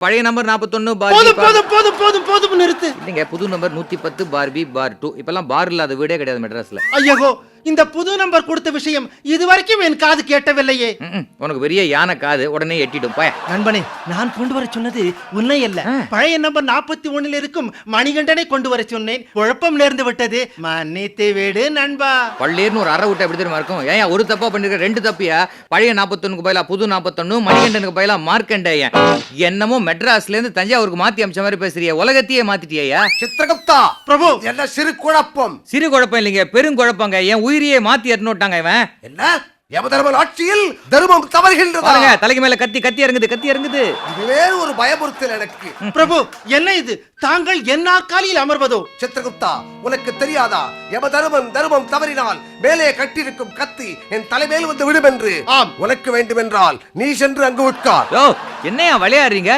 பழைய நம்பர் 41 போதும் போதும் போதும் போதும் போதும் நிறுத்து. இல்லைங்க, புது நம்பர் 110 பார்பி பார் 2. இப்பெல்லாம் பார் இல்லாத வீடே கிடையாது மெட்ராஸ்ல. ஐயோ, இந்த புது நம்பர் கொடுத்த விஷயம் இதுவரைக்கும் என் காது கேட்டவில்லையே. உனக்கு பெரிய யானை காது உடனே எட்டிடும் பாய. நண்பனே, நான் கொண்டு வர சொன்னது உன்னை அல்ல, பழைய நம்பர் 41 இருக்கும் மணிகண்டனை கொண்டு வர சொன்னேன். குழப்பம் நேர்ந்து விட்டது, மன்னித்து விடு நண்பா. பள்ளேர்னு ஒரு அரை விட்டு எப்படி தெரியுமா இருக்கும்? ஏன் ஒரு தப்பா பண்ணிருக்க, ரெண்டு தப்பியா? பழைய 41க்கு பதிலா புது 41, மணிகண்டனுக்கு பதிலா மார்க்கண்டேயன். என்னமோ மெட்ராஸ்ல இருந்து தஞ்சாவூருக்கு மாத்தி அமைச்ச மாதிரி பேசுறிய, உலகத்தையே மாத்திட்டியா? சித்திரகுப்தா பிரபு, என்ன சிறு குழப்பம்? சிறு குழப்பம் இல்லைங்க, பெருங்குழப்பங்க. என் உயிரியே மாத்தி எட்டுட்டாங்க இவன். என்ன யமதர்மன் ஆட்சியில் தர்மம் தவறுகின்றதா? தலைக்கு மேல கத்தி இறங்குது. இதுவே ஒரு பயமுறுத்தல் எனக்கு. பிரபு, என்ன இது? தாங்கள் என்ன காலில் அமர்வதோ? சித்திரகுப்தா, உனக்கு தெரியாதா? தர்மம் தவறினால் மேலே கட்டிருக்கும் கத்தி என் தலைமேல் வந்து விடும் என்று. ஆம். உனக்கு வேண்டுமென்றால் நீ சென்று அங்கு உட்கார். என்னையா விளையாடுறீங்க?